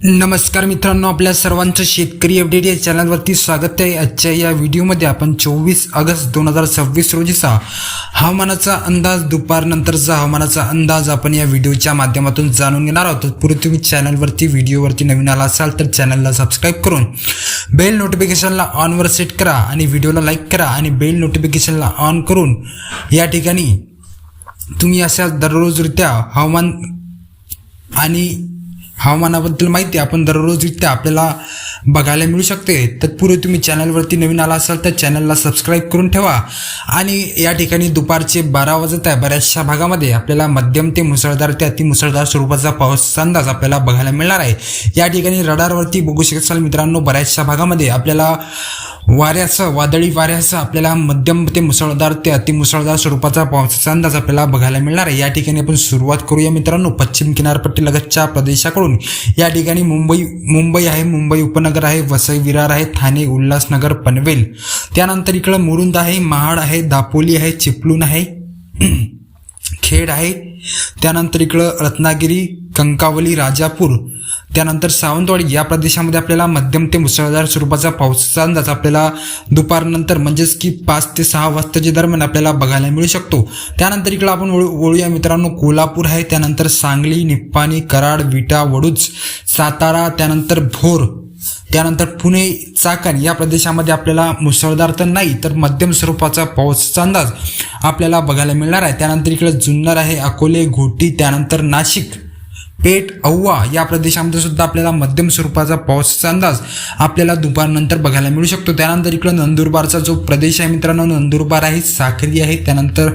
नमस्कार मित्रांनो, आपल्या सर्वांचं शेतकरी अपडेट या चॅनलवरती स्वागत आहे। आजच्या या व्हिडिओमध्ये आपण 24 ऑगस्ट 2026 रोजीचा हवामानाचा अंदाज, दुपारनंतरचा हवामानाचा अंदाज आपण या व्हिडिओच्या माध्यमातून जाणून घेणार आहोत। पूर्वी तुम्ही चॅनलवरती व्हिडिओवरती नवीन आला असाल तर चॅनलला सबस्क्राईब करून बेल नोटिफिकेशनला ऑनवर सेट करा आणि व्हिडिओला लाईक करा आणि बेल नोटिफिकेशनला ऑन करून या ठिकाणी तुम्ही अशा दररोजरित्या हवामान आणि हवामानाबद्दल माहिती आपण दररोजरित्या आपल्याला बघायला मिळू शकते। तत्पूर्वी तुम्ही चॅनलवरती नवीन आला असाल तर चॅनलला सबस्क्राईब करून ठेवा। आणि या ठिकाणी दुपारचे 12 वाजत आहे। बऱ्याचशा भागामध्ये आपल्याला मध्यम ते मुसळधार ते अतिमुसळधार स्वरूपाचा पावसाचा अंदाज आपल्याला बघायला मिळणार आहे। या ठिकाणी रडारवरती बघू शकाल मित्रांनो, बऱ्याचशा भागामध्ये आपल्याला वाऱ्यासह, वादळी वाऱ्यासह आपल्याला मध्यम ते मुसळधार ते अतिमुसळधार स्वरूपाचा पावसाचा अंदाज आपल्याला बघायला मिळणार आहे। या ठिकाणी आपण सुरुवात करूया मित्रांनो पश्चिम किनारपट्टी लगतच्या प्रदेशाकडून। या ठिकाणी मुंबई आहे, मुंबई उपनगर आहे, वसई विरार आहे, ठाणे, उल्हासनगर, पनवेल, त्यानंतर इकडं मुरुंद आहे, महाड आहे, दापोली आहे, चिपळूण आहे, खेड आहे, त्यानंतर इकडं रत्नागिरी, कंकावली, राजापूर, त्यानंतर सावंतवाडी या प्रदेशामध्ये आपल्याला मध्यम ते मुसळधार स्वरूपाचा पावसाचा अंदाज आपल्याला दुपारनंतर म्हणजेच की 5 ते 6 वाजताच्या दरम्यान आपल्याला बघायला मिळू शकतो। त्यानंतर इकडं आपण वळूया मित्रांनो, कोल्हापूर आहे, त्यानंतर सांगली, निप्पाणी, कराड, विटा, वडूज, सातारा, त्यानंतर भोर, त्यानंतर पुणे, चाकण या प्रदेशामध्ये आपल्याला मुसळधार तर नाही तर मध्यम स्वरूपाचा पावसाचा अंदाज आपल्याला बघायला मिळणार आहे। त्यानंतर इकडे जुन्नर आहे, अकोले, घोटी, त्यानंतर नाशिक, पेठ, औवा या प्रदेशामध्ये सुद्धा आपल्याला मध्यम स्वरूपाचा पावसाचा अंदाज आपल्याला दुपारनंतर बघायला मिळू शकतो। त्यानंतर इकडे नंदुरबारचा जो प्रदेश आहे मित्रांनो, नंदुरबार आहे, साक्री आहे, त्यानंतर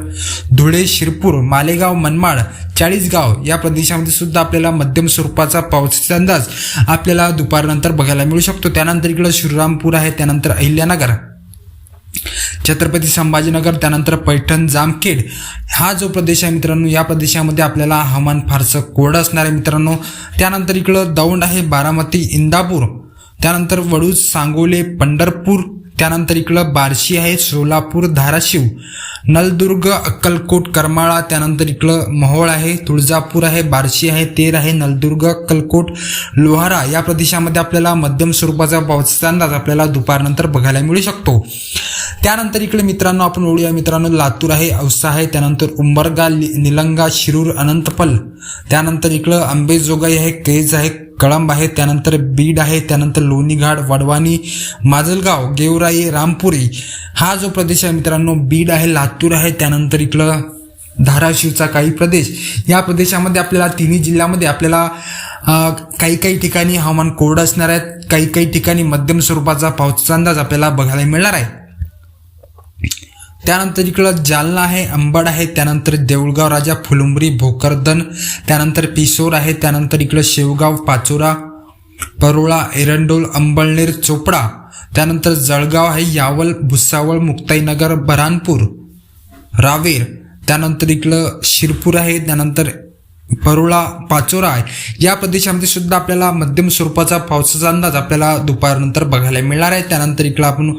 धुळे, शिरपूर, मालेगाव, मनमाड, चाळीसगाव या प्रदेशामध्ये सुद्धा आपल्याला मध्यम स्वरूपाचा पावसाचा अंदाज आपल्याला दुपारनंतर बघायला मिळू शकतो। त्यानंतर इकडे श्रीरामपूर आहे, त्यानंतर अहिल्यानगर, छत्रपती संभाजीनगर, त्यानंतर पैठण, जामखेड हा जो प्रदेश आहे मित्रांनो, या प्रदेशामध्ये आपल्याला हवामान फारसं कोरडं असणार आहे मित्रांनो। त्यानंतर इकडं दौंड आहे, बारामती, इंदापूर, त्यानंतर वडूज, सांगोले, पंढरपूर, त्यानंतर इकडं बार्शी आहे, सोलापूर, धाराशिव, नलदुर्ग, अक्कलकोट, करमाळा, त्यानंतर इकडं मोहोळ आहे, तुळजापूर आहे, बार्शी आहे, तेर आहे, नलदुर्ग, अक्कलकोट, लोहारा या प्रदेशामध्ये आपल्याला मध्यम स्वरूपाचा पावसाचा अंदाज आपल्याला दुपारनंतर बघायला मिळू शकतो। त्यानंतर इकडे मित्रांनो आपण ओळूया मित्रांनो, लातूर आहे, औसा आहे, त्यानंतर उंबरगा, निलंगा, शिरूर, अनंतपल, त्यानंतर इकडं अंबेजोगाई आहे, केज आहे, कळंब आहे, त्यानंतर बीड आहे, त्यानंतर लोणीघाट, वडवानी, माजलगाव, गेवराई, रामपुरी हा जो प्रदेश आहे मित्रांनो, बीड आहे, लातूर आहे, त्यानंतर इकडं धाराशिवचा काही प्रदेश, या प्रदेशामध्ये आपल्याला तिन्ही जिल्ह्यामध्ये आपल्याला काही ठिकाणी हवामान कोरडं असणार आहे, काही ठिकाणी मध्यम स्वरूपाचा पावसाचा अंदाज आपल्याला बघायला मिळणार आहे। त्यानंतर इकडं जालना आहे, अंबड आहे, त्यानंतर देऊळगाव राजा, फुलंब्री, भोकरदन, त्यानंतर पिसोर आहे, त्यानंतर इकडं शेवगाव, पाचोरा, परोळा, एरंडोल, अंबळनेर, चोपडा, त्यानंतर जळगाव आहे, यावल, भुसावळ, मुक्ताईनगर, बऱ्हाणपूर, रावेर, त्यानंतर इकडं शिरपूर आहे, त्यानंतर परोळा, पाचोरा आहे या प्रदेशामध्ये सुद्धा आपल्याला मध्यम स्वरूपाचा पावसाचा अंदाज आपल्याला दुपारनंतर बघायला मिळणार आहे। त्यानंतर इकडं आपण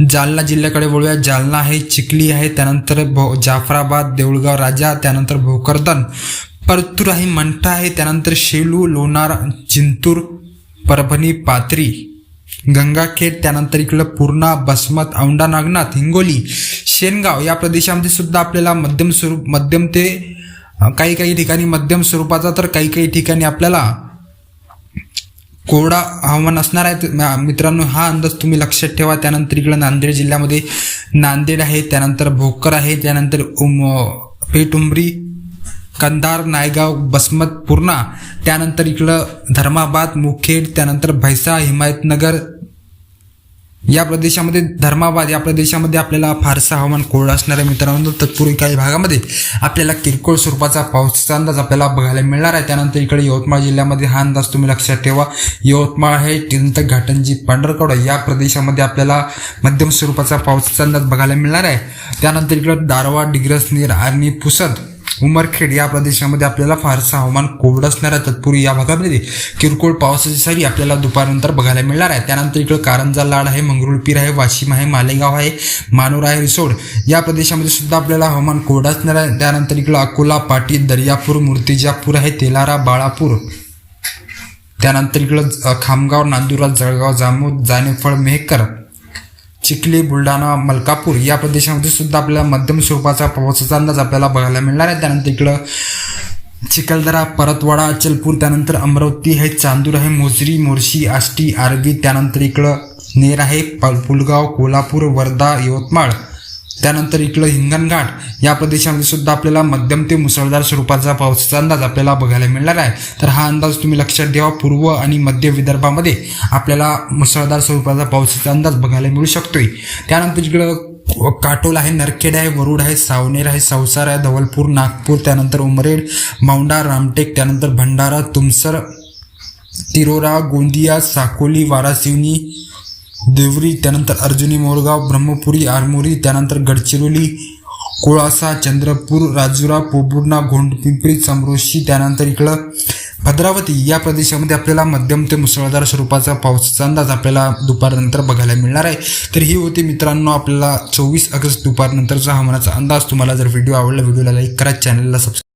जालना जिल्ह्याकडे वळूया, जालना आहे, चिखली आहे, त्यानंतर जाफराबाद, देऊळगाव राजा, त्यानंतर भोकरदन, परतूर आहे, मंठा आहे, त्यानंतर शेलू, लोणार, जिंतूर, परभणी, पाथरी, गंगाखेड, त्यानंतर इकडं पूर्णा, बसमत, औंढा नागनाथ, हिंगोली, शेनगाव या प्रदेशामध्ये सुद्धा आपल्याला मध्यम ते काही ठिकाणी मध्यम स्वरूपाचा तर काही ठिकाणी आपल्याला कोरडा हवामान असणार आहे मित्रांनो, हा अंदाज तुम्ही लक्षात ठेवा। त्यानंतर इकडं नांदेड जिल्ह्यामध्ये नांदेड आहे, त्यानंतर भोकर आहे, त्यानंतर पेठुंबरी, कंधार, नायगाव, बसमत, पूर्णा, त्यानंतर इकडं धर्माबाद, मुखेड, त्यानंतर भैसा, हिमायतनगर या प्रदेशामध्ये, धर्माबाद या प्रदेशामध्ये आपल्याला फारसा हवामान कोरडं असणार आहे मित्रांनो। तत्पूर्वी काही भागामध्ये आपल्याला किरकोळ स्वरूपाचा पावसाचा अंदाज आपल्याला बघायला मिळणार आहे। त्यानंतर इकडे यवतमाळ जिल्ह्यामध्ये हा अंदाज तुम्ही लक्षात ठेवा, यवतमाळ आहे, त्यानंतर घाटंजी, पांढरकवडा या प्रदेशामध्ये आपल्याला मध्यम स्वरूपाचा पावसाचा अंदाज बघायला मिळणार आहे। त्यानंतर इकडे दारवा, डिग्रसनीर, आर्णी, पुसद, उमरखेड या प्रदेशामध्ये आपल्याला फारसा हवामान कोरडं असणार आहे। तत्पूर्वी या भागामध्ये किरकोळ पावसाची सरी आपल्याला दुपारनंतर बघायला मिळणार आहे। त्यानंतर इकडे कारंजा, लाड आहे, मंगरुळपीर आहे, वाशिम आहे, मालेगाव आहे, मानोर आहे, रिसोड या प्रदेशामध्ये सुद्धा आपल्याला हवामान कोरडं असणार आहे। त्यानंतर इकडे अकोला, पाटी, दर्यापूर, मूर्तिजापूर आहे, तेलारा, बाळापूर, त्यानंतर इकडं खामगाव, नांदुरा, जळगाव, जामोद, जानेफळ, मेहकर, चिखली, बुलढाणा, मलकापूर या प्रदेशामध्ये सुद्धा आपल्याला मध्यम स्वरूपाचा पावसाचा अंदाज आपल्याला बघायला मिळणार आहे. त्यानंतर इकडं चिखलदरा, परतवाडा, अचलपूर, त्यानंतर अमरावती आहे, चांदूर आहे, मोजरी, मोर्शी, आष्टी, आर्वी, त्यानंतर इकडं नेर आहे, पुलगाव, कोल्हापूर, वर्धा, यवतमाळ, त्यानंतर इकडं हिंगणघाट या प्रदेशामध्ये सुद्धा आपल्याला मध्यम ते मुसळधार स्वरूपाचा पावसाचा अंदाज आपल्याला बघायला मिळणार आहे. तर हा अंदाज तुम्ही लक्षात ठेवा. पूर्व आणि मध्य विदर्भामध्ये आपल्याला मुसळधार स्वरूपाचा पावसाचा अंदाज बघायला मिळू शकतोय. त्यानंतर इकडं काटोल आहे, नरखेड आहे, वरुड आहे, सावनेर आहे, संसार आहे, धवलपूर, नागपूर, त्यानंतर उमरेड, मौंडा, रामटेक, त्यानंतर भंडारा, तुमसर, तिरोरा, गोंदिया, साकोली, वारासिवनी, देवरी, त्यानंतर अर्जुनी, मोरगाव, ब्रह्मपुरी, आरमोरी, त्यानंतर गडचिरोली, कोळासा, चंद्रपूर, राजुरा, पोबुर्णा, गोंडपिंपरी, चमरोशी, त्यानंतर इकडं भद्रावती या प्रदेशामध्ये आपल्याला मध्यम ते मुसळधार स्वरूपाचा पावसाचा अंदाज आपल्याला दुपारनंतर बघायला मिळणार आहे. तर ही होती मित्रांनो आपल्याला 24 ऑगस्ट दुपारनंतरचा हवामानाचा अंदाज. तुम्हाला जर व्हिडिओ आवडला, व्हिडिओला लाईक करा, चॅनलला सबस्क्राईब